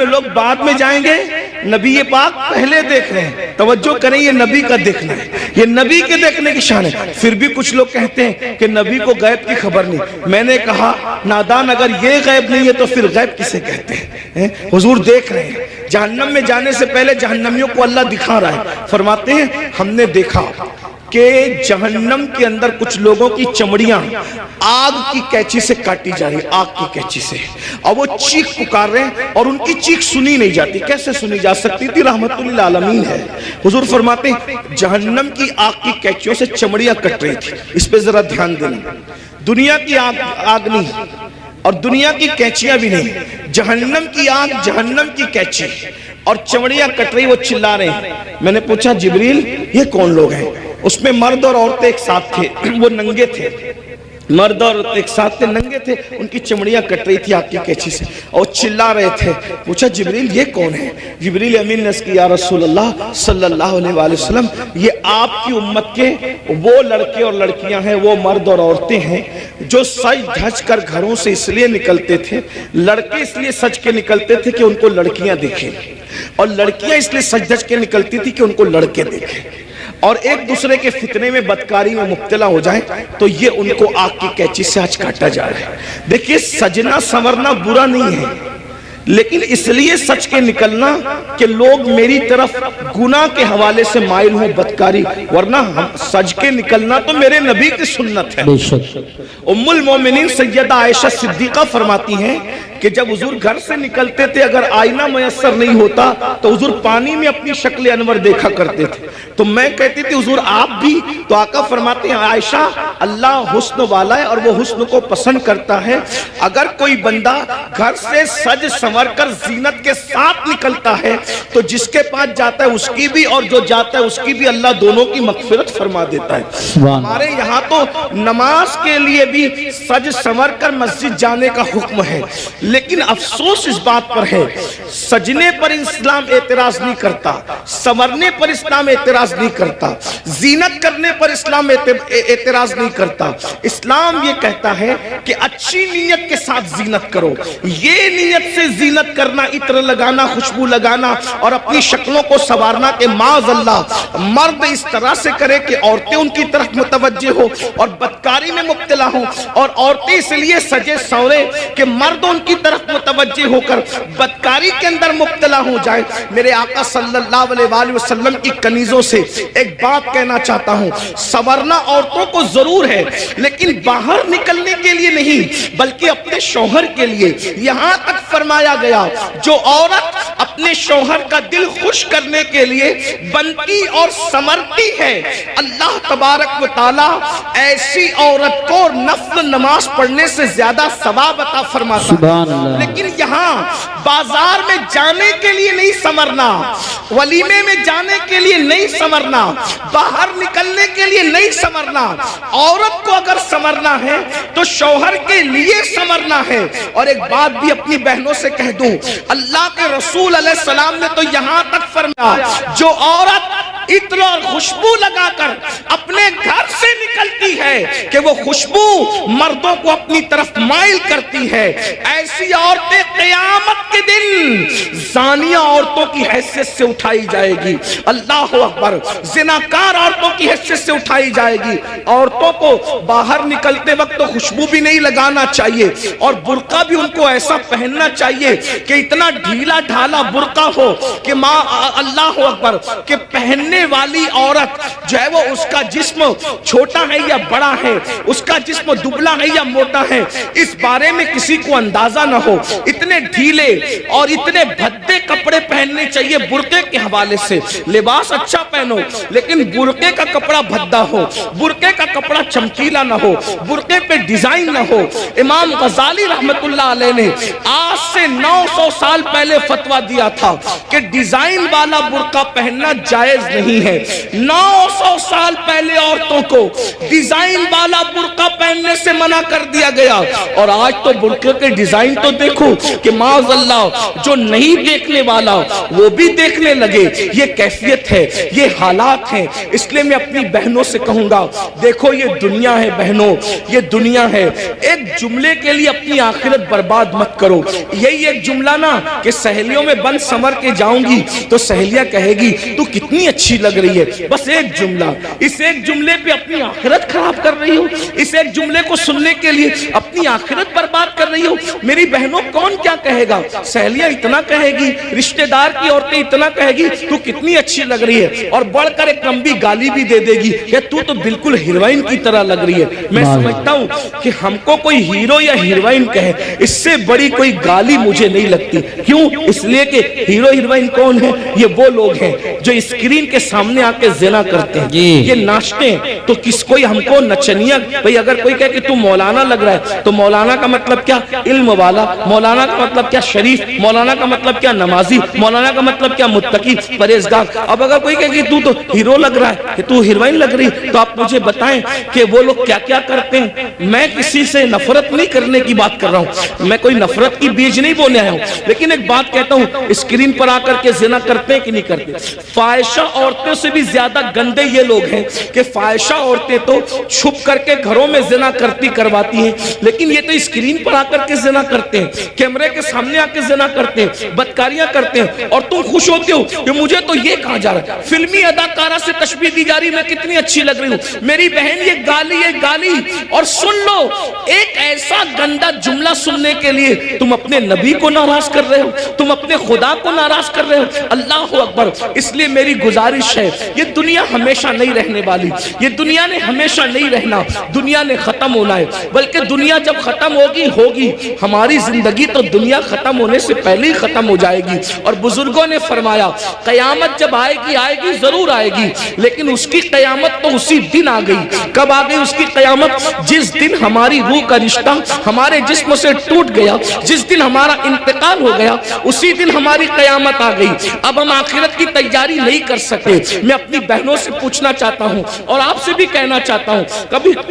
میں لوگ بعد میں جائیں گے، نبی پاک پہلے دیکھ رہے ہیں. توجہ کریں، یہ نبی کا دیکھنا ہے، یہ نبی کے دیکھنے کی شان ہے. پھر بھی کچھ لوگ کہتے ہیں کہ نبی کو غیب کی خبر نہیں. میں نے کہا نادان، اگر یہ غیب نہیں ہے تو پھر غیب کسے کہتے ہیں؟ حضور دیکھ رہے ہیں. جہنم میں جانے سے پہلے جہنمیوں کو اللہ دکھا رہا ہے. فرماتے ہیں ہم نے دیکھا کہ جہنم کے اندر کچھ لوگوں کی چمڑیاں آگ کی کینچی سے کاٹی جا رہی، آگ کی کینچی سے، اور وہ چیخ پکار رہے ہیں اور ان کی چیخ سنی نہیں جاتی. کیسے سنی جا سکتی تھی؟ رحمت للعالمین ہے. حضور فرماتے ہیں جہنم کی آگ کی کینچیوں سے چمڑیاں کٹ رہی تھی. اس پہ ذرا دھیان دینا. دنیا کی آگ نہیں اور دنیا کی کینچیاں بھی نہیں، جہنم کی آگ، جہنم کی کینچی اور چمڑیاں کٹ رہی. وہ چلا رہے ہیں. میں نے پوچھا جبریل یہ کون لوگ ہیں؟ اس میں مرد اور عورتیں ایک ساتھ تھے، وہ ننگے تھے، مرد اور ایک ساتھ تھے، ننگے تھے، ان کی چمڑیاں کٹ رہی تھی آگ کی کینچی سے اور چلا رہے تھے. پوچھا جبریل یہ کون ہے؟ جبریل امین نے اس کی یا رسول اللہ صلی اللہ علیہ وآلہ وسلم، یہ آپ کی امت کے وہ لڑکے اور لڑکیاں ہیں، وہ مرد اور عورتیں ہیں جو سج دھج کر گھروں سے اس لیے نکلتے تھے. لڑکے اس لیے سج کے نکلتے تھے کہ ان کو لڑکیاں دیکھیں، اور لڑکیاں اس لیے سج دھج کے نکلتی تھی کہ ان کو لڑکے دیکھیں، اور ایک دوسرے کے فتنے میں بدکاری میں مبتلا ہو جائیں تو یہ ان کو آگ کی کینچی سے آج کاٹا جا رہا ہے. دیکھیے سجنا سنورنا برا نہیں ہے، لیکن اس لیے سچ کے نکلنا کہ لوگ میری طرف گناہ کے حوالے سے مائل ہوں، بدکاری، ورنہ ہم سج کے نکلنا تو میرے نبی کی سنت ہے. ام المومنین سیدہ عائشہ صدیقہ فرماتی ہیں کہ جب حضور گھر سے نکلتے تھے اگر آئینہ میسر نہیں ہوتا تو حضور پانی میں اپنی شکل انور دیکھا کرتے تھے. تو میں کہتی تھی حضور آپ بھی؟ تو آقا فرماتے ہیں عائشہ اللہ حسن والا ہے اور وہ حسن کو پسند کرتا ہے. اگر کوئی بندہ گھر سے سج سنور کر زینت کے ساتھ نکلتا ہے تو جس کے پاس جاتا ہے اس کی بھی اور جو جاتا ہے اس کی بھی اللہ دونوں کی مغفرت فرما دیتا ہے. ہمارے یہاں تو نماز کے لیے بھی سج سنور کر مسجد جانے کا حکم ہے، لیکن افسوس اس بات پر ہے سجنے پر اسلام اعتراض نہیں کرتا، سنورنے پر اسلام اعتراض نہیں کرتا، زینت کرنے پر اسلام اعتراض نہیں کرتا. اسلام یہ کہتا ہے کہ اچھی نیت کے ساتھ زینت کرو. یہ نیت سے زینت کرنا، عطر لگانا، خوشبو لگانا اور اپنی شکلوں کو سنوارنا کہ معاذ اللہ مرد اس طرح سے کرے کہ عورتیں ان کی طرف متوجہ ہو اور بدکاری میں مبتلا ہوں، اور عورتیں اس لیے سجے سورے کہ مرد ان کی طرف متوجہ ہو کر بدکاری کے اندر مبتلا ہو جائے. میرے آقا صلی اللہ علیہ وآلہ وسلم کی کنیزوں سے ایک بات کہنا چاہتا ہوں، سنورنا عورتوں کو ضرور ہے لیکن باہر نکلنے کے لیے نہیں بلکہ اپنے شوہر کے لیے. یہاں تک فرمایا گیا جو عورت اپنے شوہر کا دل خوش کرنے کے لیے بنتی اور سنورتی ہے اللہ تبارک و تعالی ایسی عورت کو نفل نماز پڑھنے سے زیادہ ثواب عطا فرماتا. لیکن یہاں بازار میں جانے کے لیے نہیں سنورنا، ولیمے میں جانے کے لیے نہیں سنورنا، باہر نکلنے کے لیے نہیں سنورنا. عورت کو اگر سنورنا ہے تو شوہر کے لیے سنورنا ہے. اور ایک بات بھی اپنی بہنوں سے کہہ دوں، اللہ کے رسول علیہ السلام نے تو یہاں تک فرمایا جو عورت عطر اور خوشبو لگا کر اپنے گھر سے نکلتی ہے کہ وہ خوشبو مردوں کو اپنی طرف مائل کرتی ہے، ایسی عورتیں قیامت کے دن زانیہ عورتوں کی حیثیت سے اٹھائی جائے گی. اللہ اکبر. زناکار عورتوں کی حیثیت سے اٹھائی جائے گی. عورتوں کو باہر نکلتے وقت تو خوشبو بھی نہیں لگانا چاہیے اور برقع بھی ان کو ایسا پہننا چاہیے کہ اتنا ڈھیلا ڈھالا برقع ہو کہ اللہ اکبر کہ پہننے والی عورت جو ہے وہ اس کا جسم چھوٹا ہے یا بڑا ہے، اس کا جسم دبلا ہے یا موٹا ہے، اس بارے میں کسی کو اندازہ نہ ہو. اتنے ڈھیلے اور اتنے بھدے کپڑے پہننے چاہیے برقعے کے حوالے سے. لباس اچھا پہنو لیکن برقعے کا کپڑا بھدا ہو، برقعے کا کپڑا چمکیلا نہ ہو، برقعے پہ ڈیزائن نہ ہو. امام غزالی رحمت اللہ علیہ نے آج سے 900 سال پہلے فتویٰ دیا تھا کہ ڈیزائن والا برقع پہننا جائز نہیں ہے. 900 سال پہلے پہلے عورتوں کو ڈیزائن والا برقع پہننے سے منع کر دیا گیا، اور آج تو برقع کے ڈیزائن تو دیکھو کہ معاذ اللہ جو نہیں دیکھنے والا وہ بھی دیکھنے لگے۔ یہ کیفیت ہے، یہ حالات ہیں۔ اس لیے میں اپنی بہنوں سے کہوں گا، دیکھو یہ دنیا ہے بہنوں، یہ دنیا ہے، ایک جملے کے لیے اپنی آخرت برباد مت کرو۔ یہی ایک جملہ نا کہ سہیلیوں میں بند سمر کے جاؤں گی تو سہیلیاں کہے گی تو کتنی اچھی لگ رہی ہے، بس ایک جملہ، اس ایک جملے پہ اپنی آخرت خراب کر رہی ہو، اس ایک جملے کو سننے کے لیے اپنی آخرت برباد کر رہی ہو۔ میری بہنوں کون کیا کہے گا؟ سہیلیاں اتنا کہے گی، رشتہ دار کی عورتیں اتنا کہے گی تو کتنی اچھی لگ رہی ہے، اور بڑھ کر ایک لمبی گالی بھی دے دے گی کہ تو بالکل ہیروئن کی طرح لگ رہی ہے۔ میں سمجھتا ہوں کہ ہم کو کوئی ہیرو یا ہیروئن کہے، اس سے بڑی کوئی گالی مجھے نہیں لگتی۔ کیوں؟ اس لیے کہ ہیرو ہیروئن کون ہے؟ یہ وہ لوگ ہیں جو اسکرین کے سامنے آ کے زنا کرتے ہیں، یہ ناچتے ہیں۔ تو کس کوئی ہم کو نچنیا، بھئی اگر کوئی کہے کہ تو مولانا لگ رہا ہے تو مولانا کا مطلب کیا؟ علم والا۔ مولانا کا مطلب کیا؟ شریف۔ مولانا کا مطلب کیا؟ نمازی۔ مولانا کا مطلب کیا؟ متقی، پرہیزگار۔ اب اگر کوئی کہے کہ تو ہیرو لگ رہا ہے، کہ تو ہیروئن لگ رہی ہے، تو آپ مجھے بتائیں کہ وہ لوگ کیا کیا کرتے ہیں۔ میں کسی سے نفرت نہیں کرنے کی بات کر رہا ہوں، میں کوئی نفرت کی بیج نہیں بولنے آیا ہوں، لیکن ایک بات کہتا ہوں، اسکرین پر آ کر کے زنا کرتے ہیں کہ نہیں کرتے؟ فاحشہ عورتوں سے بھی زیادہ گندے یہ لوگ ہیں کہ فاحشہ عورتیں تو چھپ کر کے گھروں میں زنا کرواتی ہیں، لیکن یہ تو اسکرین پر آ کر کے زنا کرتے ہیں، کیمرے کے سامنے آ کے زنا کرتے ہیں، بدکاریاں کرتے ہیں، اور تم خوش ہوتے ہو کہ مجھے تو یہ کہا جا رہا ہے، فلمی اداکارہ سے تشبیہ دی جا رہی، میں کتنی اچھی لگ رہی ہوں۔ میری بہن یہ گالی، اور سن لو، ایک ایسا گندا جملہ سننے کے لیے تم اپنے نبی کو ناراض کر رہے ہو، تم اپنے خدا کو ناراض کر رہے ہو۔ اللہ اکبر۔ اس لیے میری گزارش ہے، یہ دنیا ہمیشہ نہیں رہنے والی، یہ دنیا نے ہمیشہ نہیں رہنا، دنیا نے ختم ہونا ہے، بلکہ دنیا جب ختم ہوگی ہماری زندگی تو دنیا ختم ہونے سے پہلے ہی ختم ہو جائے گی۔ اور بزرگوں نے فرمایا قیامت جب آئے گی ضرور آئے گی، لیکن اس کی قیامت تو اسی دن آ گئی۔ کب آ گئی اس کی قیامت؟ جس دن ہماری روح کا رشتہ ہمارے جسم سے ٹوٹ گیا، جس دن ہمارا انتقال ہو گیا، اسی دن ہماری قیامت آ گئی۔ اب ہم آخرت کی تیاری نہیں کر سکتے۔ میں اپنی بہنوں سے پوچھنا چاہتا ہوں اور آپ سے بھی کہنا چاہتا ہوں،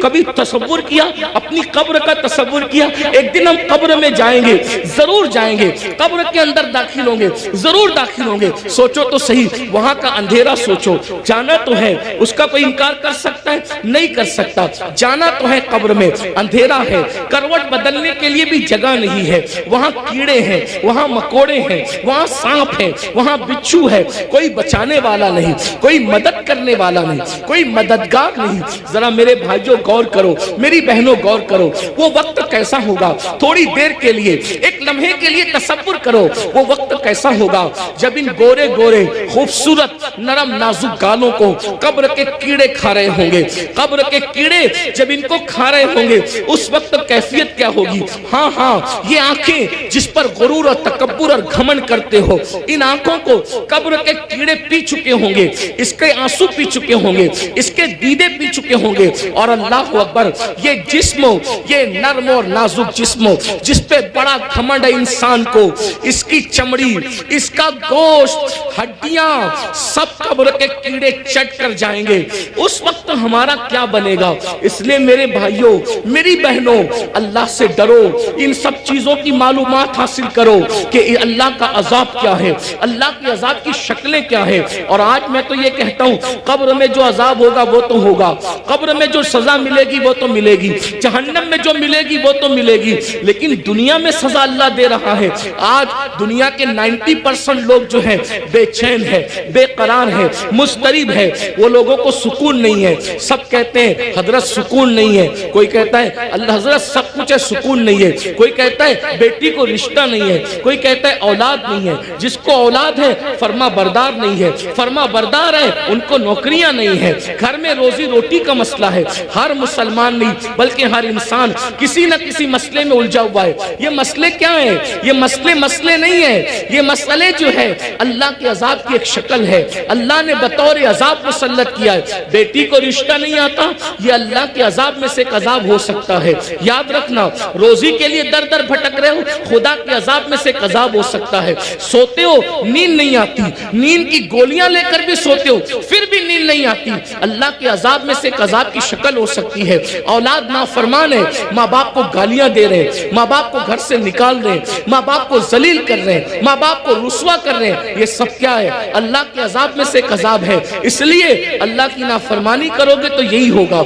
کبھی تصور کیا، اپنی قبر کا تصور کیا؟ ایک دن ہم قبر میں جائیں گے، ضرور جائیں گے، قبر کے اندر داخل ہوں گے، ضرور داخل ہوں گے۔ سوچو تو صحیح، وہاں کا اندھیرا سوچو، جانا تو ہے، اس کا کوئی انکار کر سکتا ہے؟ نہیں کر سکتا۔ جانا تو ہے، قبر میں اندھیرا ہے، کروٹ بدلنے کے لیے بھی جگہ نہیں ہے، وہاں کیڑے ہیں، وہاں مکوڑے ہیں، وہاں سانپ ہیں، وہاں بچھو ہے، کوئی بچانے والا نہیں، کوئی مدد کرنے والا نہیں، کوئی مددگار نہیں۔ ذرا میرے بھائیوں غور کرو، میری بہنوں غور کرو، وہ وقت کیسا ہوگا؟ تھوڑی دیر کے لیے، ایک لمحے کے لیے تصور کرو، وہ وقت کیسا ہوگا جب ان گورے گورے خوبصورت نرم نازک گالوں کو قبر کے کیڑے کھا رہے ہوں گے۔ قبر کے کیڑے جب ان کو کھا رہے ہوں گے، اس وقت کیفیت کیا ہوگی؟ ہاں، یہ آنکھیں جس پر غرور اور تکبر اور گھمنڈ کرتے ہو، ان آنکھوں کو قبر کے کیڑے پی چکے ہوں گے، اس کے آنسو پی چکے ہوں گے، اس کے دیدے پی چکے ہوں گے۔ اور اللہ اکبر، یہ جسم، یہ نرم اور نازک جسم جس پہ بڑا گھمنڈ ہے انسان کو، اس کی چمڑی، اس کا گوشت، ہڈیاں سب قبر کے کیڑے چٹ کر جائیں گے۔ اس وقت ہمارا کیا بنے گا؟ اس لیے میرے بھائیوں، میری بہنوں، اللہ سے ڈرو، ان سب چیزوں کی معلومات حاصل کرو کہ اللہ کا عذاب کیا ہے، اللہ کی عذاب کی شکلیں کیا ہے۔ اور آج میں تو یہ کہتا ہوں، قبر میں جو عذاب ہوگا وہ تو ہوگا، قبر میں جو سزا ملے گی وہ تو ملے گی، جہنم میں جو ملے گی وہ تو ملے گی، لیکن دنیا میں سزا اللہ دے رہا ہے۔ آج دنیا کے 90% لوگ جو ہیں بے چین ہے، بے قرار ہے، مضطرب ہے، وہ لوگوں کو سکون نہیں ہے۔ سب کہتے ہیں حضرت سکون نہیں ہے، کوئی کہتا ہے اللہ حضرت سب کچھ ہے سکون نہیں ہے، کوئی کہتا ہے بیٹی کو رشتہ نہیں ہے، کوئی کہتا ہے اولاد نہیں ہے، جس کو اولاد ہے فرما بردار نہیں ہے، فرما بردار ہے ان کو نوکریاں نہیں ہے، گھر میں روزی روٹی کا مسئلہ ہے۔ ہر مسلمان نہیں بلکہ ہر انسان کسی نہ کسی مسئلے میں الجھا ہوا ہے۔ یہ مسئلے کیا ہیں؟ یہ مسئلے نہیں ہیں، یہ مسئلے جو ہے اللہ کے عذاب کی ایک شکل ہے، اللہ نے بطور عذاب مسلط کیا ہے۔ بیٹی کو رشتہ نہیں آتا، یہ اللہ کے عذاب میں سے ایک عذاب ہو سکتا ہے، یاد رکھنا۔ روزی کے لیے در در بھٹک رہے ہو، خدا کے عذاب میں سے ایک عذاب ہو سکتا ہے۔ سوتے ہو نیند نہیں آتی، نیند کی گولیاں لے کر بھی سوتے ہو پھر بھی نیند نہیں آتی، اللہ کے عذاب میں سے ایک عذاب کی شکل ہو سکتی ہے، اولاد نافرمان ہے، ماں باپ کو گالیاں دے رہے ہیں، ماں باپ کو گھر سے نکال رہے ہیں، ماں باپ کو ذلیل کر رہے ہیں، ماں باپ کو رسوا کر رہے ہیں، یہ سب کیا ہے؟ اللہ کے عذاب میں سے ایک عذاب ہے۔ اس لیے اللہ کی نافرمانی کرو گے تو یہی ہوگا۔